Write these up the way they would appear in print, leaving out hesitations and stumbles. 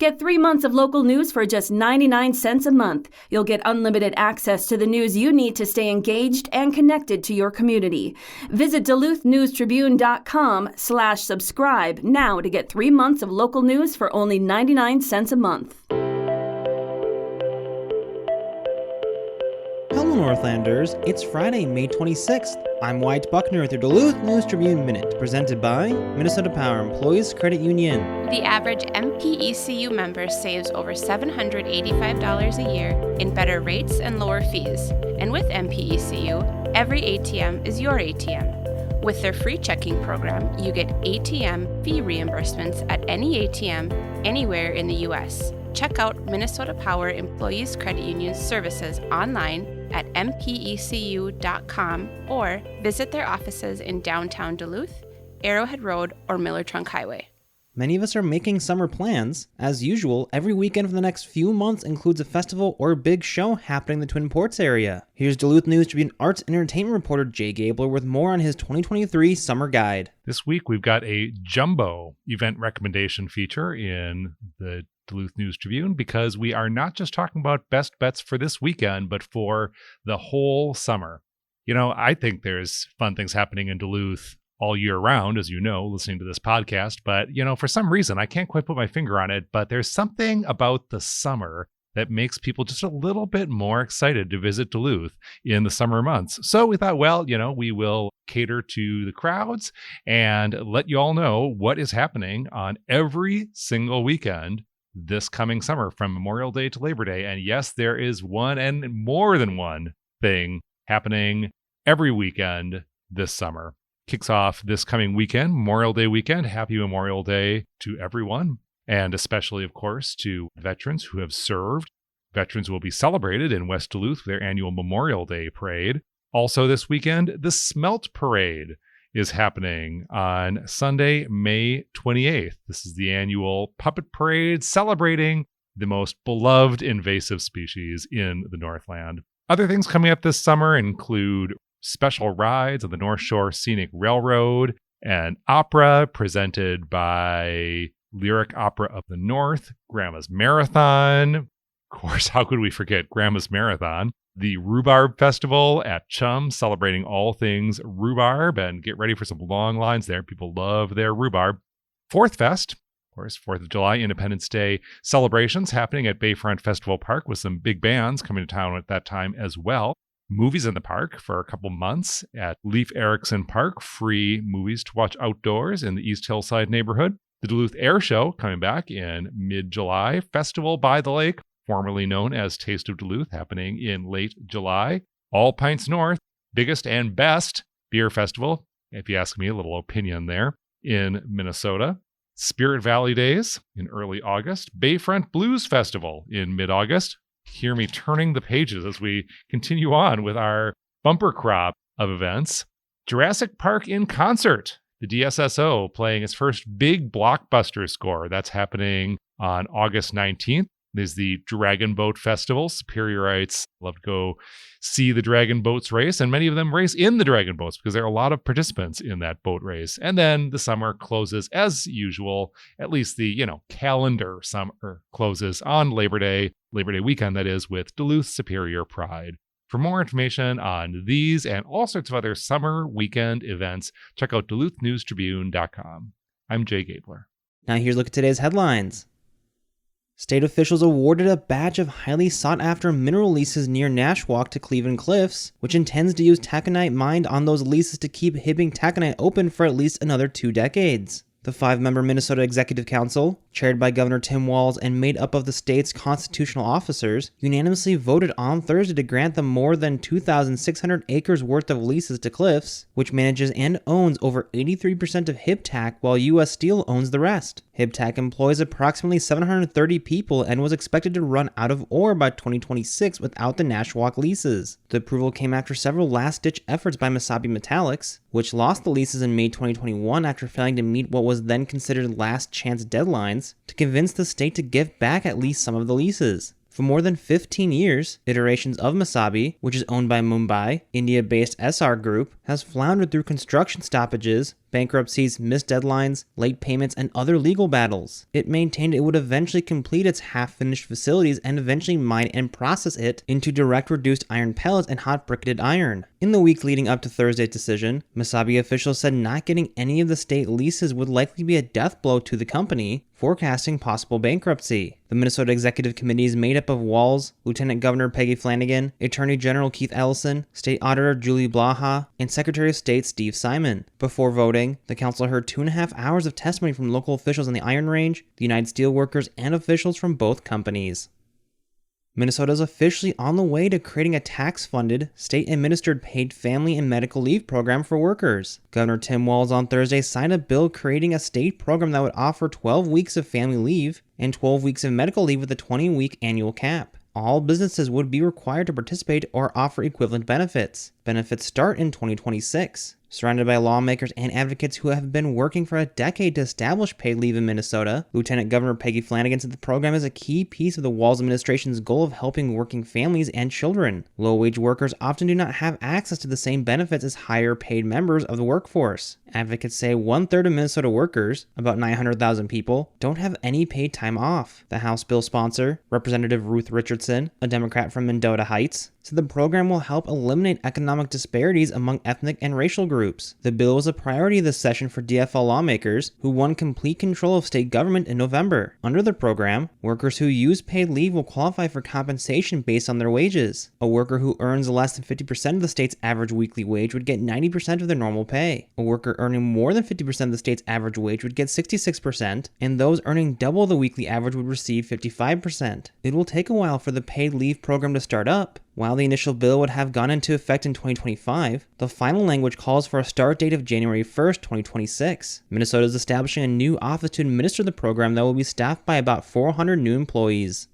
Get 3 months of local news for just 99 cents a month. You'll get unlimited access to the news you need to stay engaged and connected to your community. Visit duluthnewstribune.com/subscribe now to get 3 months of local news for only 99 cents a month. Hello, Northlanders. It's Friday, May 26th. I'm Wyatt Buckner with your Duluth News Tribune Minute, presented by Minnesota Power Employees Credit Union. The average MPECU member saves over $785 a year in better rates and lower fees. And with MPECU, every ATM is your ATM. With their free checking program, you get ATM fee reimbursements at any ATM anywhere in the U.S. Check out Minnesota Power Employees Credit Union's services online at mpecu.com or visit their offices in downtown Duluth, Arrowhead Road, or Miller Trunk Highway. Many of us are making summer plans. As usual, every weekend for the next few months includes a festival or big show happening in the Twin Ports area. Here's Duluth News Tribune Arts and Entertainment reporter Jay Gabler with more on his 2023 summer guide. This week we've got a jumbo event recommendation feature in the Duluth News Tribune because we are not just talking about best bets for this weekend, but for the whole summer. You know, I think there's fun things happening in Duluth all year round, as you know, listening to this podcast. But, you know, for some reason, I can't quite put my finger on it, but there's something about the summer that makes people just a little bit more excited to visit Duluth in the summer months. So we thought, well, you know, we will cater to the crowds and let you all know what is happening on every single weekend this coming summer from Memorial Day to Labor Day. And yes, there is one and more than one thing happening every weekend this summer. Kicks off this coming weekend, Memorial Day weekend. Happy Memorial Day to everyone, and especially, of course, to veterans who have served. Veterans will be celebrated in West Duluth with their annual Memorial Day parade. Also this weekend, the Smelt Parade is happening on Sunday, May 28th. This is the annual puppet parade celebrating the most beloved invasive species in the Northland. Other things coming up this summer include special rides on the North Shore Scenic Railroad, an opera presented by Lyric Opera of the North, Grandma's Marathon. Of course, how could we forget Grandma's Marathon? The Rhubarb Festival at Chum, celebrating all things rhubarb, and get ready for some long lines there. People love their rhubarb. Fourth Fest, of course, 4th of July, Independence Day celebrations happening at Bayfront Festival Park with some big bands coming to town at that time as well. Movies in the park for a couple months at Leif Erikson Park. Free movies to watch outdoors in the East Hillside neighborhood. The Duluth Air Show coming back in mid-July. Festival by the Lake, formerly known as Taste of Duluth, happening in late July. All Pints North, biggest and best beer festival, if you ask me, a little opinion there, in Minnesota. Spirit Valley Days in early August. Bayfront Blues Festival in mid-August. Hear me turning the pages as we continue on with our bumper crop of events. Jurassic Park in concert. The DSSO playing its first big blockbuster score. That's happening on August 19th. There's the Dragon Boat Festival. Superiorites love to go see the dragon boats race, and many of them race in the dragon boats because there are a lot of participants in that boat race. And then the summer closes as usual, at least the, calendar summer closes on Labor Day weekend, that is, with Duluth Superior Pride. For more information on these and all sorts of other summer weekend events, check out duluthnewstribune.com. I'm Jay Gabler. Now here's a look at today's headlines. State officials awarded a batch of highly sought-after mineral leases near Nashwauk to Cleveland Cliffs, which intends to use taconite mined on those leases to keep Hibbing taconite open for at least another 2 decades. The 5-member Minnesota Executive Council, chaired by Governor Tim Walz and made up of the state's constitutional officers, unanimously voted on Thursday to grant them more than 2,600 acres worth of leases to Cliffs, which manages and owns over 83% of Hibtac, while U.S. Steel owns the rest. Hibtac employs approximately 730 people and was expected to run out of ore by 2026 without the Nashwauk leases. The approval came after several last-ditch efforts by Mesabi Metallics, which lost the leases in May 2021 after failing to meet what was then considered last-chance deadlines, to convince the state to give back at least some of the leases. For more than 15 years, iterations of Mesabi, which is owned by Mumbai, India-based SR Group, has floundered through construction stoppages, bankruptcies, missed deadlines, late payments, and other legal battles. It maintained it would eventually complete its half-finished facilities and eventually mine and process it into direct reduced iron pellets and hot briquetted iron. In the week leading up to Thursday's decision, Mesabi officials said not getting any of the state leases would likely be a death blow to the company, forecasting possible bankruptcy. The Minnesota Executive Committee is made up of Walz, Lieutenant Governor Peggy Flanagan, Attorney General Keith Ellison, State Auditor Julie Blaha, and Secretary of State Steve Simon. Before voting, the council heard 2.5 hours of testimony from local officials on the Iron Range, the United Steelworkers, and officials from both companies. Minnesota is officially on the way to creating a tax-funded, state-administered paid family and medical leave program for workers. Governor Tim Walz on Thursday signed a bill creating a state program that would offer 12 weeks of family leave and 12 weeks of medical leave with a 20-week annual cap. All businesses would be required to participate or offer equivalent benefits. Benefits start in 2026. Surrounded by lawmakers and advocates who have been working for a decade to establish paid leave in Minnesota, Lieutenant Governor Peggy Flanagan said the program is a key piece of the Walz administration's goal of helping working families and children. Low-wage workers often do not have access to the same benefits as higher-paid members of the workforce. Advocates say 1/3 of Minnesota workers, about 900,000 people, don't have any paid time off. The House bill sponsor, Representative Ruth Richardson, a Democrat from Mendota Heights, said the program will help eliminate economic disparities among ethnic and racial groups. The bill was a priority this session for DFL lawmakers who won complete control of state government in November. Under the program, workers who use paid leave will qualify for compensation based on their wages. A worker who earns less than 50% of the state's average weekly wage would get 90% of their normal pay. A worker earning more than 50% of the state's average wage would get 66%, and those earning double the weekly average would receive 55%. It will take a while for the paid leave program to start up. While the initial bill would have gone into effect in 2025, the final language calls for a start date of January 1st, 2026. Minnesota is establishing a new office to administer the program that will be staffed by about 400 new employees.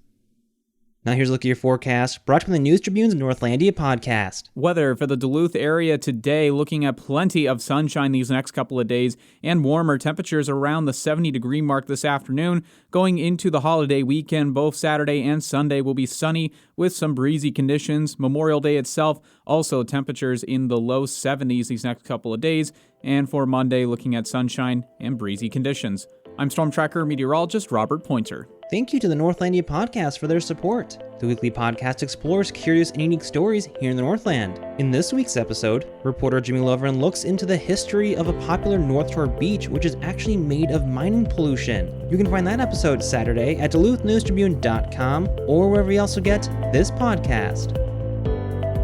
Now here's a look at your forecast, brought to you by the News Tribune's Northlandia podcast. Weather for the Duluth area today, looking at plenty of sunshine these next couple of days and warmer temperatures around the 70-degree mark this afternoon. Going into the holiday weekend, both Saturday and Sunday will be sunny with some breezy conditions. Memorial Day itself, also temperatures in the low 70s these next couple of days. And for Monday, looking at sunshine and breezy conditions. I'm Storm Tracker meteorologist Robert Pointer. Thank you to the Northlandia podcast for their support. The weekly podcast explores curious and unique stories here in the Northland. In this week's episode, reporter Jimmy Lovren looks into the history of a popular North Shore beach which is actually made of mining pollution. You can find that episode Saturday at duluthnewstribune.com or wherever you also get this podcast.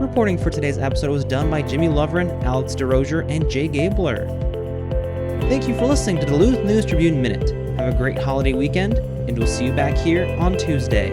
Reporting for today's episode was done by Jimmy Lovren, Alex DeRozier, and Jay Gabler. Thank you for listening to Duluth News Tribune Minute. Have a great holiday weekend, and we'll see you back here on Tuesday.